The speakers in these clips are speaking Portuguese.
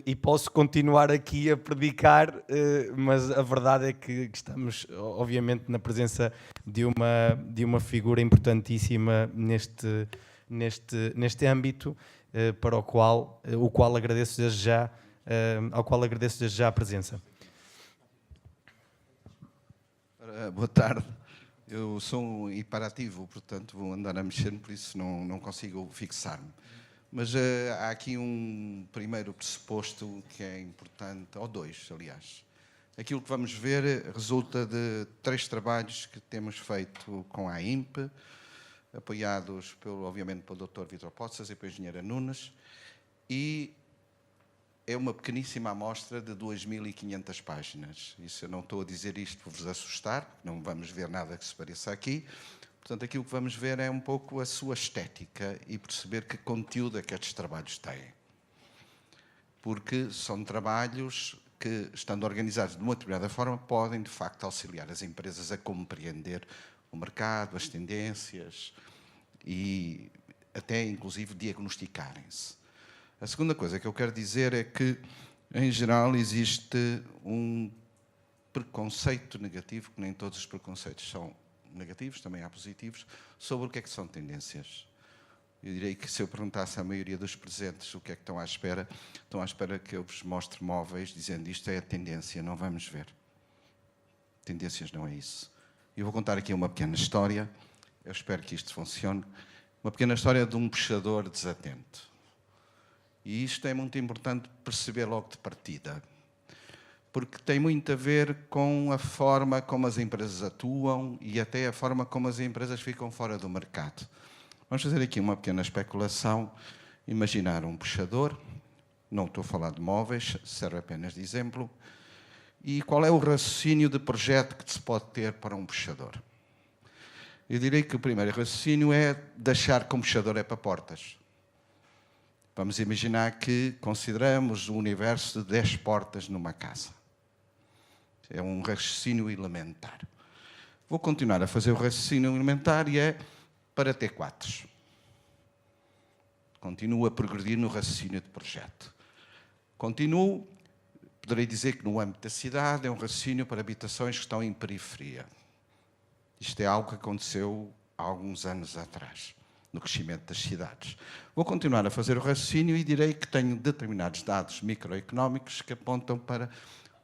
e posso continuar aqui a predicar, mas a verdade é que estamos, obviamente, na presença de uma figura importantíssima neste âmbito, para o qual agradeço desde já, ao qual agradeço desde já a presença. Boa tarde. Eu sou um hiperativo, portanto vou andar a mexer, por isso não consigo fixar-me. Mas há aqui um primeiro pressuposto que é importante, ou dois, aliás. Aquilo que vamos ver resulta de 3 trabalhos que temos feito com a AIMP, apoiados, obviamente, pelo Dr. Vítor Poças e pela engenheira Nunes, e é uma pequeníssima amostra de 2.500 páginas. Isso eu não estou a dizer isto para vos assustar, porque não vamos ver nada que se pareça aqui. Portanto, aquilo que vamos ver é um pouco a sua estética e perceber que conteúdo é que estes trabalhos têm. Porque são trabalhos que, estando organizados de uma determinada forma, podem, de facto, auxiliar as empresas a compreender o mercado, as tendências e até, inclusive, diagnosticarem-se. A segunda coisa que eu quero dizer é que, em geral, existe um preconceito negativo, que nem todos os preconceitos são negativos, também há positivos, sobre o que é que são tendências. Eu direi que se eu perguntasse à maioria dos presentes o que é que estão à espera que eu vos mostre móveis dizendo isto é a tendência, não vamos ver. Tendências não é isso. Eu vou contar aqui uma pequena história, eu espero que isto funcione, uma pequena história de um puxador desatento. E isto é muito importante perceber logo de partida, porque tem muito a ver com a forma como as empresas atuam e até a forma como as empresas ficam fora do mercado. Vamos fazer aqui uma pequena especulação. Imaginar um puxador, não estou a falar de móveis, serve apenas de exemplo. E qual é o raciocínio de projeto que se pode ter para um puxador? Eu direi que o primeiro raciocínio é de achar que um puxador é para portas. Vamos imaginar que consideramos o universo de 10 portas numa casa. É um raciocínio elementar. Vou continuar a fazer o raciocínio elementar e é para T4. Continuo a progredir no raciocínio de projeto. Continuo, poderei dizer que no âmbito da cidade é um raciocínio para habitações que estão em periferia. Isto é algo que aconteceu há alguns anos atrás, no crescimento das cidades. Vou continuar a fazer o raciocínio e direi que tenho determinados dados microeconómicos que apontam para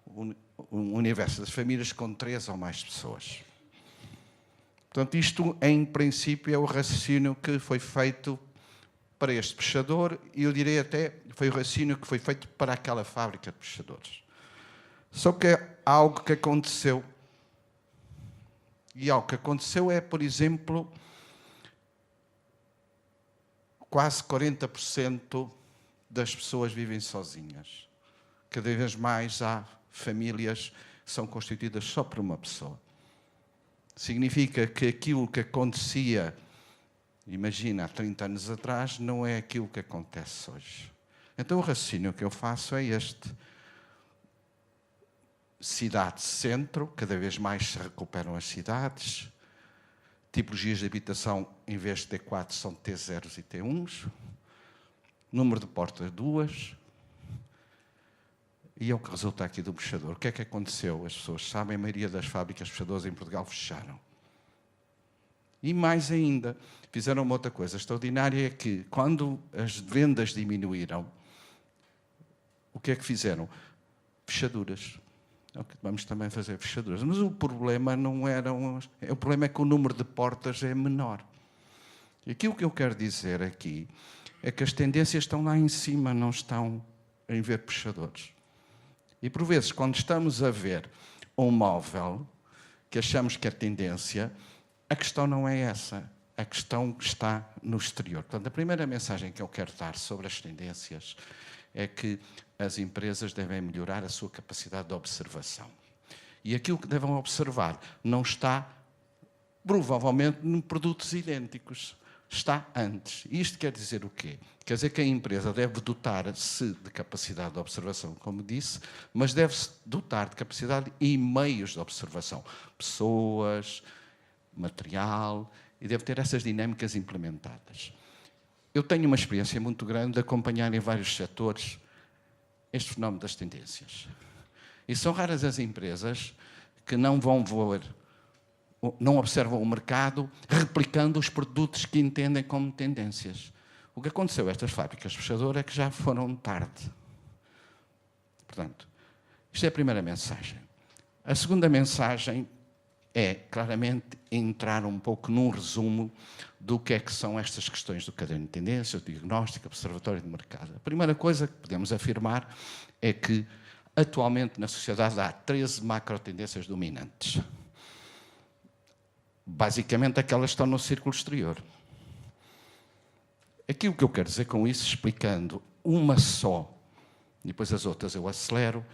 o universo das famílias com 3 ou mais pessoas. Portanto, isto, em princípio, é o raciocínio que foi feito para este puxador e eu direi até foi o raciocínio que foi feito para aquela fábrica de puxadores. Só que é algo que aconteceu. E algo que aconteceu é, por exemplo, quase 40% das pessoas vivem sozinhas. Cada vez mais há famílias que são constituídas só por uma pessoa. Significa que aquilo que acontecia, imagina, há 30 anos atrás, não é aquilo que acontece hoje. Então o raciocínio que eu faço é este. Cidade-centro, cada vez mais se recuperam as cidades. Tipologias de habitação, em vez de T4, são T0s e T1s. Número de portas, 2. E é o que resulta aqui do puxador. O que é que aconteceu? As pessoas sabem, a maioria das fábricas puxadoras em Portugal fecharam. E mais ainda, fizeram uma outra coisa extraordinária, é que quando as vendas diminuíram, o que é que fizeram? Fechaduras. Vamos também fazer fechaduras. Mas o problema não eram... O problema é que o número de portas é menor. E aquilo que eu quero dizer aqui é que as tendências estão lá em cima, não estão em ver fechadores. E, por vezes, quando estamos a ver um móvel que achamos que é tendência, a questão não é essa. A questão está no exterior. Portanto, a primeira mensagem que eu quero dar sobre as tendências é que as empresas devem melhorar a sua capacidade de observação. E aquilo que devem observar não está, provavelmente, em produtos idênticos. Está antes. Isto quer dizer o quê? Quer dizer que a empresa deve dotar-se de capacidade de observação, como disse, mas deve-se dotar de capacidade e meios de observação. Pessoas, material, e deve ter essas dinâmicas implementadas. Eu tenho uma experiência muito grande de acompanhar em vários setores este fenómeno das tendências. E são raras as empresas que não vão ver, não observam o mercado replicando os produtos que entendem como tendências. O que aconteceu a estas fábricas fechadoras é que já foram tarde. Portanto, isto é a primeira mensagem. A segunda mensagem é, claramente, entrar um pouco num resumo do que são estas questões do caderno de tendências, do diagnóstico, observatório de mercado. A primeira coisa que podemos afirmar é que, atualmente, na sociedade há 13 macro-tendências dominantes. Basicamente, aquelas que estão no círculo exterior. Aquilo que eu quero dizer com isso, explicando uma só, e depois as outras eu acelero.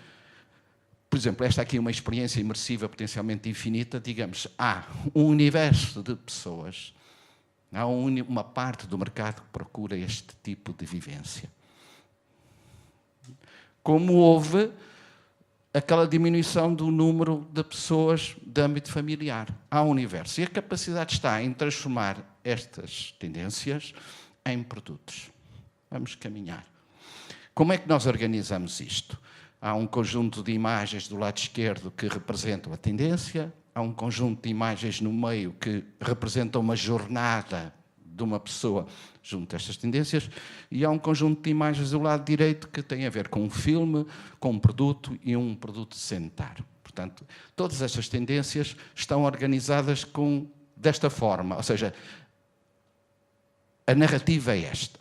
Por exemplo, esta aqui é uma experiência imersiva potencialmente infinita. Digamos, há um universo de pessoas, há uma parte do mercado que procura este tipo de vivência. Como houve aquela diminuição do número de pessoas de âmbito familiar. Há um universo. E a capacidade está em transformar estas tendências em produtos. Vamos caminhar. Como é que nós organizamos isto? Há um conjunto de imagens do lado esquerdo que representam a tendência, há um conjunto de imagens no meio que representam uma jornada de uma pessoa junto a estas tendências, e há um conjunto de imagens do lado direito que tem a ver com um filme, com um produto e um produto de sentar. Portanto, todas estas tendências estão organizadas desta forma, ou seja, a narrativa é esta.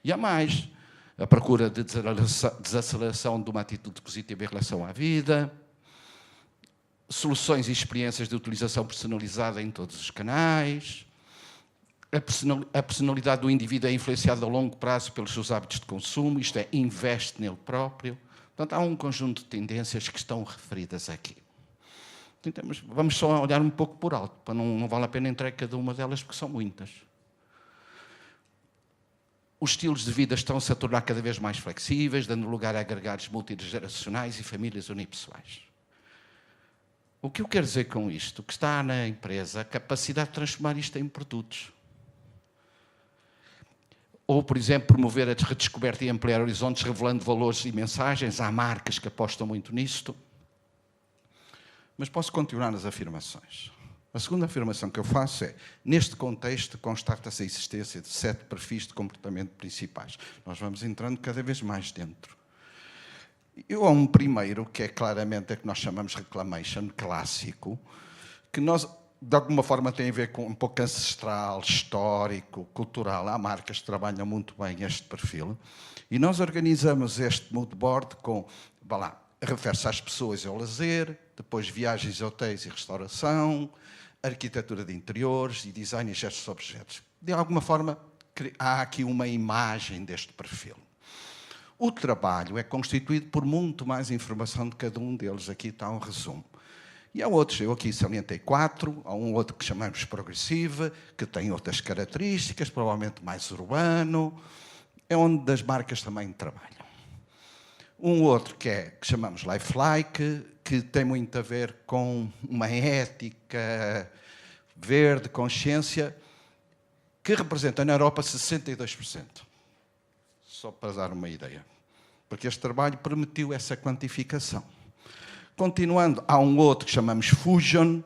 E há mais. A procura de desaceleração de uma atitude positiva em relação à vida, soluções e experiências de utilização personalizada em todos os canais, a personalidade do indivíduo é influenciada a longo prazo pelos seus hábitos de consumo, isto é, investe nele próprio. Portanto, há um conjunto de tendências que estão referidas aqui. Então, vamos só olhar um pouco por alto, para não vale a pena entrar em cada uma delas, porque são muitas. Os estilos de vida estão-se a tornar cada vez mais flexíveis, dando lugar a agregados multigeracionais e famílias unipessoais. O que eu quero dizer com isto? Que está na empresa a capacidade de transformar isto em produtos. Ou, por exemplo, promover a redescoberta e ampliar horizontes, revelando valores e mensagens. Há marcas que apostam muito nisto. Mas posso continuar nas afirmações. A segunda afirmação que eu faço é, neste contexto, constata-se a existência de 7 perfis de comportamento principais. Nós vamos entrando cada vez mais dentro. Há um primeiro, que é claramente o que nós chamamos de reclamation, clássico, que nós, de alguma forma, tem a ver com um pouco ancestral, histórico, cultural. Há marcas que trabalham muito bem este perfil. E nós organizamos este mood board com, vá lá, refere-se às pessoas e ao lazer, depois viagens, hotéis e restauração, arquitetura de interiores e design e gestos de objetos. De alguma forma, há aqui uma imagem deste perfil. O trabalho é constituído por muito mais informação de cada um deles. Aqui está um resumo. E há outros, eu aqui salientei 4, há um outro que chamamos progressive, que tem outras características, provavelmente mais urbano, é onde as marcas também trabalham. Um outro que chamamos lifelike, que tem muito a ver com uma ética verde, consciência, que representa na Europa 62%. Só para dar uma ideia. Porque este trabalho permitiu essa quantificação. Continuando, há um outro que chamamos fusion,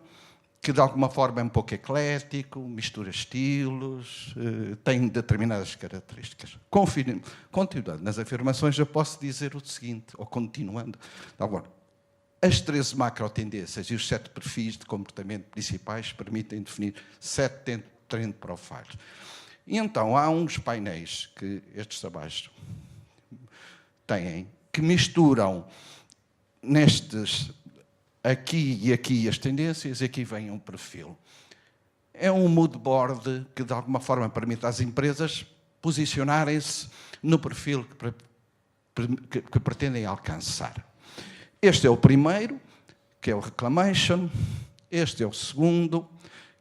que de alguma forma é um pouco eclético, mistura estilos, tem determinadas características. Continuando nas afirmações, eu posso dizer o seguinte, ou continuando. Agora, as 13 macro-tendências e os 7 perfis de comportamento principais permitem definir 7 trend profiles. E então, há uns painéis que estes trabalhos têm, que misturam nestes aqui e aqui as tendências, e aqui vem um perfil. É um mood board que, de alguma forma, permite às empresas posicionarem-se no perfil que pretendem alcançar. Este é o primeiro, que é o reclamation. Este é o segundo,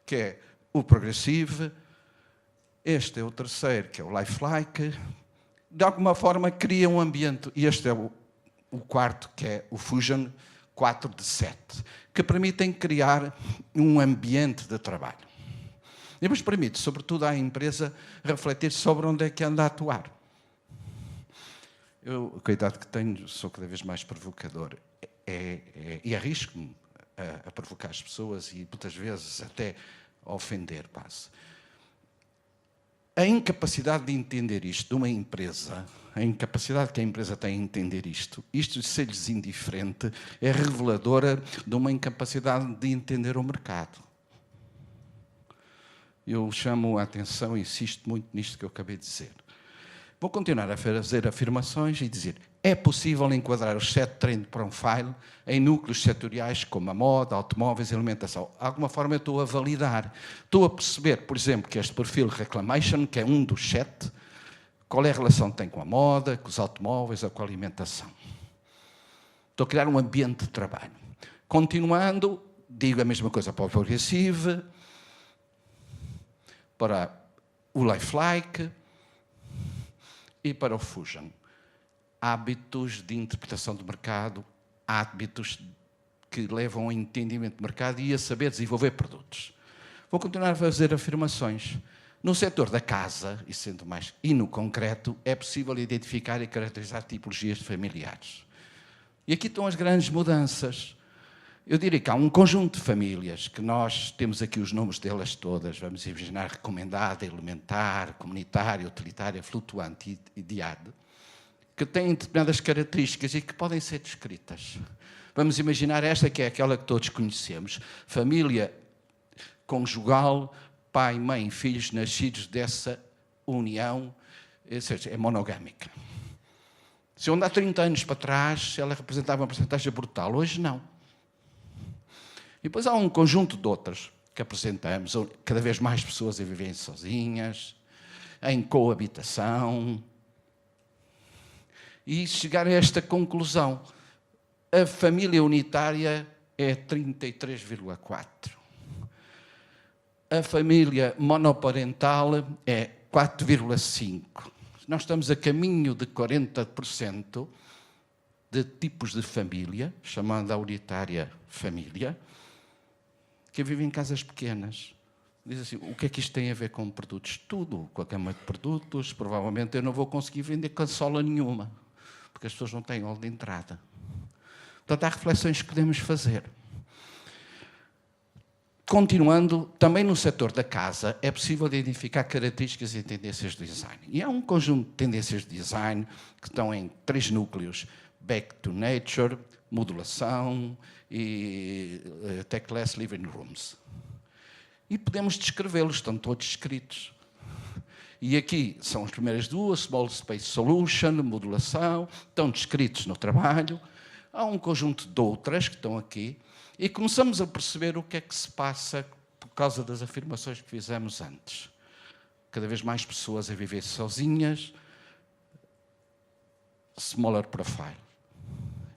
que é o progressive. Este é o terceiro, que é o lifelike. De alguma forma, cria um ambiente. E este é o quarto, que é o fusion, 4 de 7, que permitem criar um ambiente de trabalho. E depois permite, sobretudo, à empresa refletir sobre onde é que anda a atuar. Eu, com a idade que tenho, sou cada vez mais provocador. E arrisco-me a provocar as pessoas e, muitas vezes, até a ofender, quase. A incapacidade de entender isto de uma empresa, a incapacidade que a empresa tem em entender isto de ser-lhes indiferente, é reveladora de uma incapacidade de entender o mercado. Eu chamo a atenção e insisto muito nisto que eu acabei de dizer. Vou continuar a fazer afirmações e dizer: é possível enquadrar os 7 trend profile em núcleos setoriais como a moda, automóveis e alimentação. De alguma forma eu estou a validar. Estou a perceber, por exemplo, que este perfil reclamation, que é um dos 7, qual é a relação que tem com a moda, com os automóveis ou com a alimentação. Estou a criar um ambiente de trabalho. Continuando, digo a mesma coisa para o Progressive, para o Lifelike e para o Fusion. Hábitos de interpretação do mercado, hábitos que levam ao entendimento do mercado e a saber desenvolver produtos. Vou continuar a fazer afirmações. No setor da casa, e no concreto, é possível identificar e caracterizar tipologias de familiares. E aqui estão as grandes mudanças. Eu diria que há um conjunto de famílias, que nós temos aqui os nomes delas todas, vamos imaginar recomendada, elementar, comunitária, utilitária, flutuante e diade, que têm determinadas características e que podem ser descritas. Vamos imaginar esta, que é aquela que todos conhecemos, família conjugal, pai, mãe, filhos nascidos dessa união, ou seja, é monogâmica. Se eu andar 30 anos para trás, ela representava uma porcentagem brutal, hoje não. E depois há um conjunto de outras que apresentamos, cada vez mais pessoas a viverem sozinhas, em coabitação, e chegar a esta conclusão. A família unitária é 33,4. A família monoparental é 4,5. Nós estamos a caminho de 40% de tipos de família, chamando a unitária família, que vivem em casas pequenas. Diz assim, o que é que isto tem a ver com produtos? Tudo, com a gama de produtos. Provavelmente eu não vou conseguir vender consola nenhuma, porque as pessoas não têm hall de entrada. Portanto, há reflexões que podemos fazer. Continuando, também no setor da casa, é possível identificar características e tendências de design. E há um conjunto de tendências de design que estão em 3 núcleos. Back to nature, modulação e techless living rooms. E podemos descrevê-los, estão todos escritos. E aqui são as primeiras duas, Small Space Solution, modulação, estão descritos no trabalho. Há um conjunto de outras que estão aqui e começamos a perceber o que é que se passa por causa das afirmações que fizemos antes. Cada vez mais pessoas a viver sozinhas, smaller profile.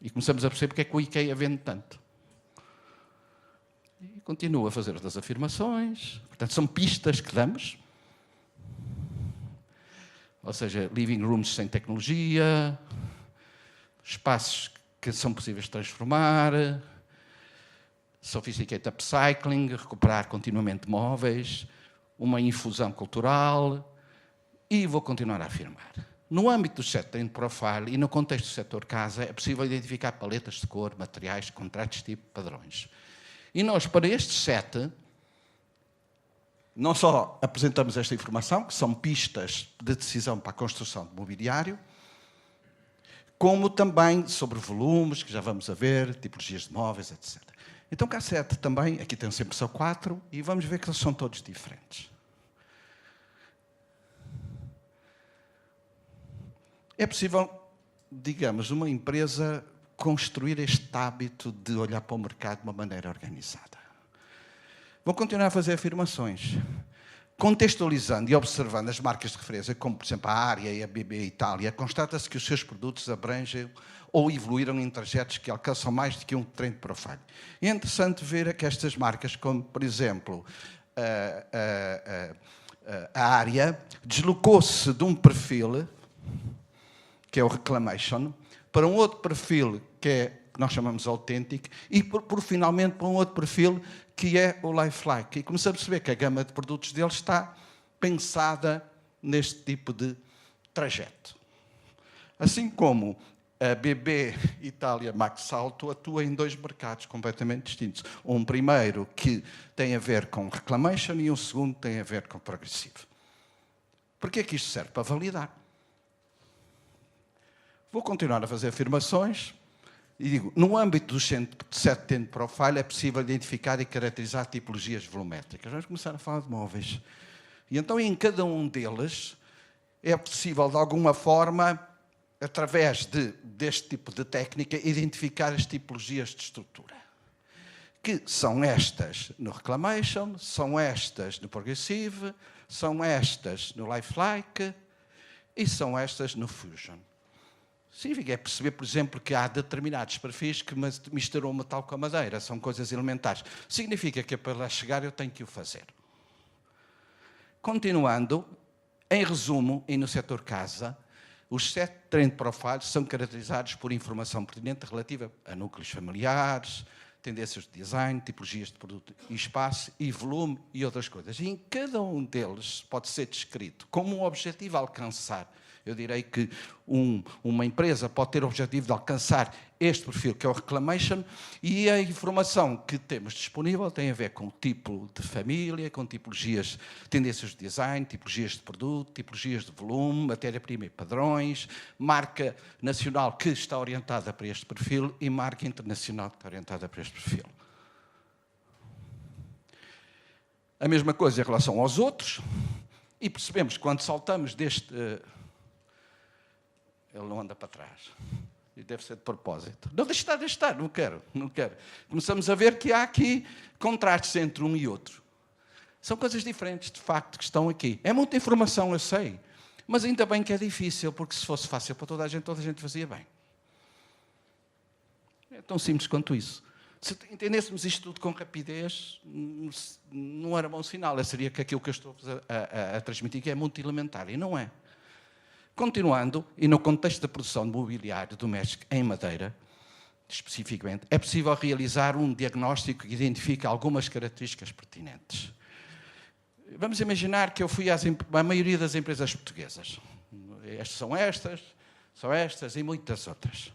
E começamos a perceber porque é que o IKEA vende tanto. E continuo a fazer outras afirmações. Portanto, são pistas que damos. Ou seja, living rooms sem tecnologia, espaços que são possíveis de transformar, sophisticated upcycling, recuperar continuamente móveis, uma infusão cultural, e vou continuar a afirmar. No âmbito do setting profile e no contexto do setor casa, é possível identificar paletas de cor, materiais, contratos tipo, padrões. E nós, para estes 7, não só apresentamos esta informação, que são pistas de decisão para a construção de mobiliário, como também sobre volumes, que já vamos a ver, tipologias de móveis, etc. Então, cá 7 também, aqui tem sempre só 4, e vamos ver que eles são todos diferentes. É possível, digamos, uma empresa construir este hábito de olhar para o mercado de uma maneira organizada. Vou continuar a fazer afirmações. Contextualizando e observando as marcas de referência, como, por exemplo, a Área e a BB Itália, constata-se que os seus produtos abrangem ou evoluíram em trajetos que alcançam mais do que um trend profile. E é interessante ver que estas marcas, como, por exemplo, a Área, deslocou-se de um perfil, que é o Reclamation, para um outro perfil que nós chamamos autêntico, e finalmente para um outro perfil que é o Lifelike. E começamos a perceber que a gama de produtos deles está pensada neste tipo de trajeto. Assim como a BB Itália Max Salto atua em 2 mercados completamente distintos. Um primeiro que tem a ver com reclamation e um segundo que tem a ver com progressivo. Para que é que isto serve? Para validar. Vou continuar a fazer afirmações e digo, no âmbito do 7 Profile é possível identificar e caracterizar tipologias volumétricas. Vamos começar a falar de móveis. E então em cada um deles é possível de alguma forma, através deste tipo de técnica, identificar as tipologias de estrutura. Que são estas no Reclamation, são estas no Progressive, são estas no Lifelike e são estas no Fusion. Significa é perceber, por exemplo, que há determinados perfis que misturam o metal com a madeira, são coisas elementares. Significa que para lá chegar eu tenho que o fazer. Continuando, em resumo, e no setor casa, os 7 Trend Profiles são caracterizados por informação pertinente relativa a núcleos familiares, tendências de design, tipologias de produto e espaço, e volume e outras coisas. E em cada um deles pode ser descrito como um objetivo a alcançar. Eu direi que uma empresa pode ter o objetivo de alcançar este perfil, que é o Reclamation, e a informação que temos disponível tem a ver com o tipo de família, com tipologias, tendências de design, tipologias de produto, tipologias de volume, matéria-prima e padrões, marca nacional que está orientada para este perfil e marca internacional que está orientada para este perfil. A mesma coisa em relação aos outros, e percebemos que quando saltamos deste... Ele não anda para trás. E deve ser de propósito. Não, deixa estar, não quero. Começamos a ver que há aqui contrastes entre um e outro. São coisas diferentes, de facto, que estão aqui. É muita informação, eu sei. Mas ainda bem que é difícil, porque se fosse fácil para toda a gente fazia bem. É tão simples quanto isso. Se entendêssemos isto tudo com rapidez, não era bom sinal. Seria que aquilo que eu estou a transmitir que é muito elementar. E não é. Continuando, e no contexto da produção de mobiliário doméstico em madeira, especificamente, é possível realizar um diagnóstico que identifica algumas características pertinentes. Vamos imaginar que eu fui à maioria das empresas portuguesas. São estas e muitas outras.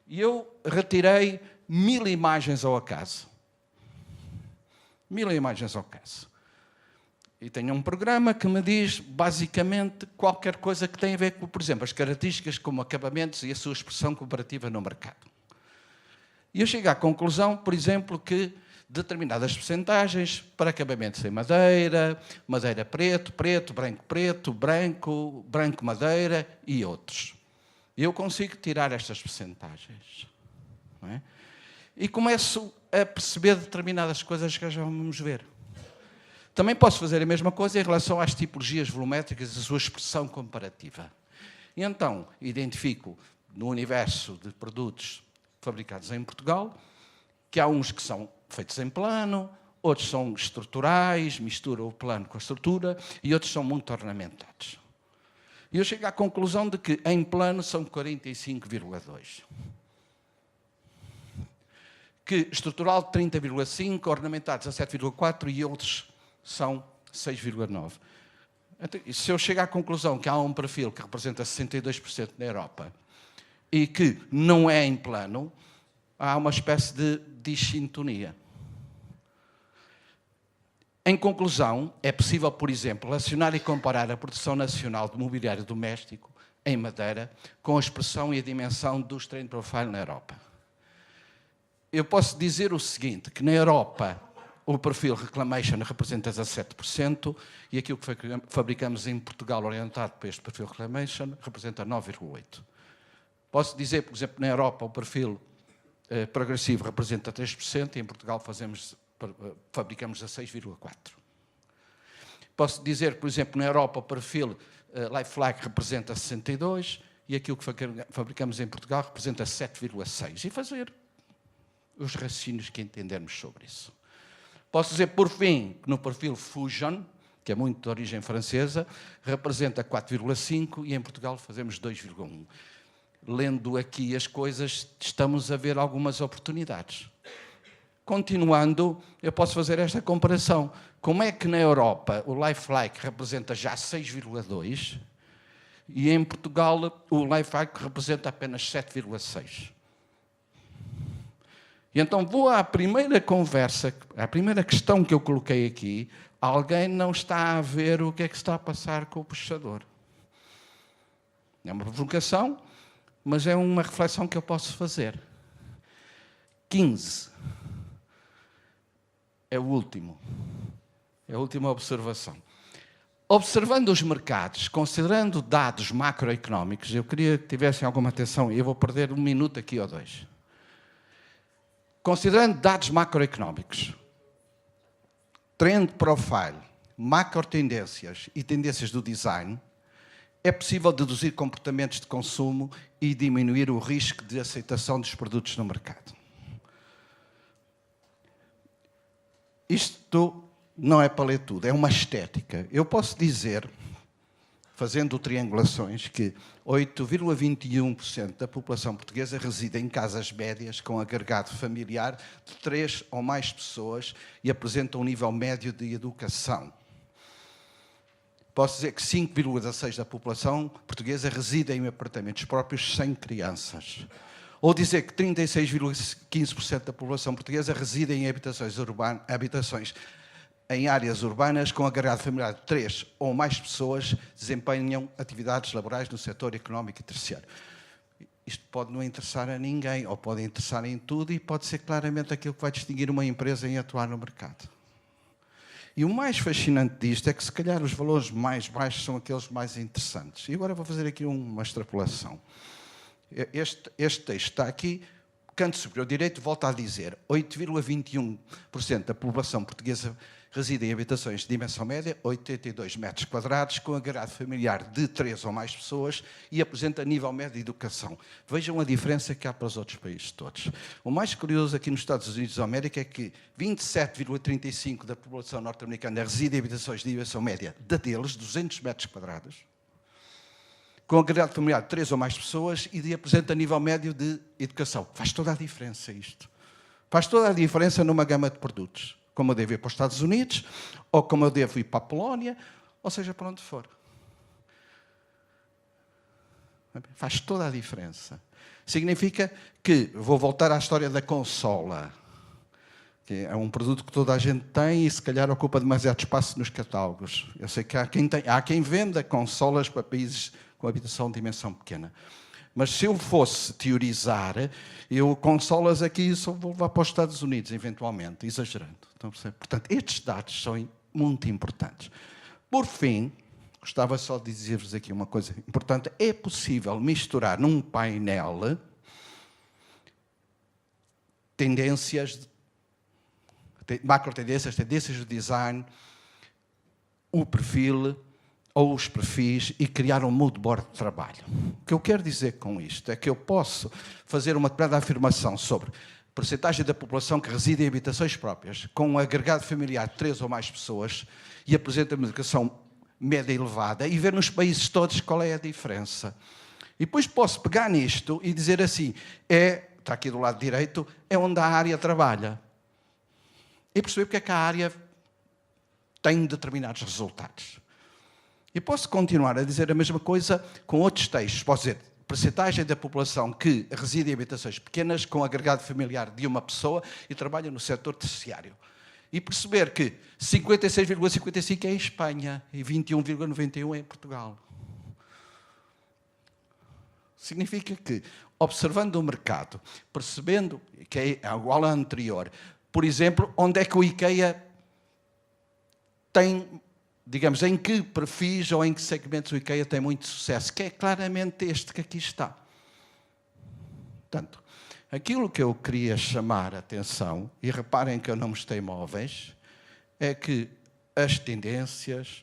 E eu retirei 1000 imagens ao acaso. 1000 imagens ao acaso. E tenho um programa que me diz, basicamente, qualquer coisa que tenha a ver com, por exemplo, as características como acabamentos e a sua expressão comparativa no mercado. E eu chego à conclusão, por exemplo, que determinadas percentagens para acabamentos em madeira, madeira preto, branco, madeira e outros. Eu consigo tirar estas percentagens. Não é? E começo a perceber determinadas coisas que já vamos ver. Também posso fazer a mesma coisa em relação às tipologias volumétricas e a sua expressão comparativa. E então, identifico no universo de produtos fabricados em Portugal, que há uns que são feitos em plano, outros são estruturais, misturam o plano com a estrutura, e outros são muito ornamentados. E eu chego à conclusão de que em plano são 45,2. Que estrutural 30,5, ornamentados a 7,4 e outros são 6,9. Então, se eu chegar à conclusão que há um perfil que representa 62% na Europa e que não é em plano, há uma espécie de dissintonia. Em conclusão, é possível, por exemplo, relacionar e comparar a produção nacional de mobiliário doméstico em madeira com a expressão e a dimensão dos Trend Profile na Europa. Eu posso dizer o seguinte, que na Europa o perfil Reclamation representa 17% e aquilo que fabricamos em Portugal orientado para este perfil Reclamation representa 9,8%. Posso dizer, por exemplo, na Europa o perfil progressivo representa 3% e em Portugal fabricamos a 6,4%. Posso dizer, por exemplo, na Europa o perfil Lifelike representa 62% e aquilo que fabricamos em Portugal representa 7,6%. E fazer os raciocínios que entendermos sobre isso. Posso dizer, por fim, que no perfil Fusion, que é muito de origem francesa, representa 4,5% e em Portugal fazemos 2,1%. Lendo aqui as coisas, estamos a ver algumas oportunidades. Continuando, eu posso fazer esta comparação. Como é que na Europa o Lifelike representa já 6,2% E em Portugal o LIFEAC representa apenas 7,6%. E então vou à primeira conversa, à primeira questão que eu coloquei aqui. Alguém não está a ver o que é que está a passar com o puxador. É uma provocação, mas é uma reflexão que eu posso fazer. 15. É o último. É a última observação. Observando os mercados, considerando dados macroeconómicos, eu queria que tivessem alguma atenção, e eu vou perder 1 minuto aqui ou 2. Considerando dados macroeconómicos, trend profile, macro tendências e tendências do design, é possível deduzir comportamentos de consumo e diminuir o risco de aceitação dos produtos no mercado. Isto não é para ler tudo, é uma estética. Eu posso dizer, fazendo triangulações, que 8,21% da população portuguesa reside em casas médias com agregado familiar de 3 ou mais pessoas e apresenta um nível médio de educação. Posso dizer que 5,16% da população portuguesa reside em apartamentos próprios sem crianças. Ou dizer que 36,15% da população portuguesa reside em habitações em áreas urbanas com agregado familiar de 3 ou mais pessoas desempenham atividades laborais no setor económico e terciário. Isto pode não interessar a ninguém, ou pode interessar em tudo, e pode ser claramente aquilo que vai distinguir uma empresa em atuar no mercado. E o mais fascinante disto é que, se calhar, os valores mais baixos são aqueles mais interessantes. E agora vou fazer aqui uma extrapolação. Este texto está aqui, canto superior direito, volta a dizer, 8,21% da população portuguesa reside em habitações de dimensão média, 82 metros quadrados, com agregado familiar de 3 ou mais pessoas e apresenta nível médio de educação. Vejam a diferença que há para os outros países todos. O mais curioso aqui nos Estados Unidos da América é que 27,35% da população norte-americana reside em habitações de dimensão média deles, 200 metros quadrados, com agregado familiar de 3 ou mais pessoas e apresenta nível médio de educação. Faz toda a diferença isto. Faz toda a diferença numa gama de produtos. Como eu devo ir para os Estados Unidos, ou como eu devo ir para a Polónia, ou seja, para onde for. Faz toda a diferença. Significa que, vou voltar à história da consola, que é um produto que toda a gente tem e se calhar ocupa demasiado espaço nos catálogos. Eu sei que há quem venda consolas para países com habitação de dimensão pequena. Mas se eu fosse teorizar, eu consolas aqui só vou levar para os Estados Unidos, eventualmente, exagerando. Então, portanto, estes dados são muito importantes. Por fim, gostava só de dizer-vos aqui uma coisa importante. É possível misturar num painel tendências, macro tendências, tendências do design, o perfil ou os perfis e criar um mood board de trabalho. O que eu quero dizer com isto é que eu posso fazer uma determinada afirmação sobre percentagem da população que reside em habitações próprias, com um agregado familiar de 3 ou mais pessoas e apresenta uma educação média elevada e ver nos países todos qual é a diferença. E depois posso pegar nisto e dizer assim, está aqui do lado direito, é onde a área trabalha. E perceber porque é que a área tem determinados resultados. E posso continuar a dizer a mesma coisa com outros textos. Posso dizer, percentagem da população que reside em habitações pequenas com agregado familiar de uma pessoa e trabalha no setor terciário. E perceber que 56,55% é em Espanha e 21,91% é em Portugal. Significa que, observando o mercado, percebendo que é igual ao anterior, por exemplo, onde é que o IKEA tem, digamos, em que perfis ou em que segmentos o IKEA tem muito sucesso, que é claramente este que aqui está. Portanto, aquilo que eu queria chamar a atenção, e reparem que eu não mostrei móveis, é que as tendências,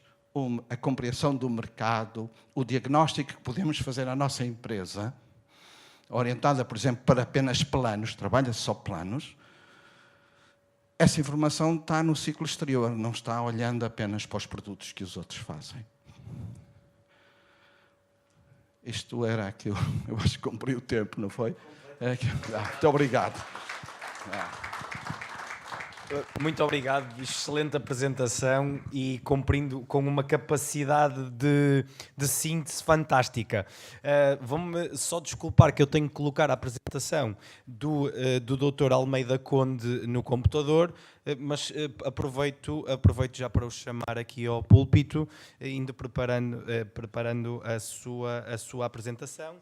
a compreensão do mercado, o diagnóstico que podemos fazer à nossa empresa, orientada, por exemplo, para apenas planos, trabalha só planos, essa informação está no ciclo exterior, não está olhando apenas para os produtos que os outros fazem. Isto era aquilo. Eu acho que cumpri o tempo, não foi? Muito obrigado. Muito obrigado, excelente apresentação e cumprindo com uma capacidade de síntese fantástica. Vou-me só desculpar que eu tenho que colocar a apresentação do Dr. Almeida Conde no computador, mas aproveito já para o chamar aqui ao púlpito, indo preparando a sua apresentação.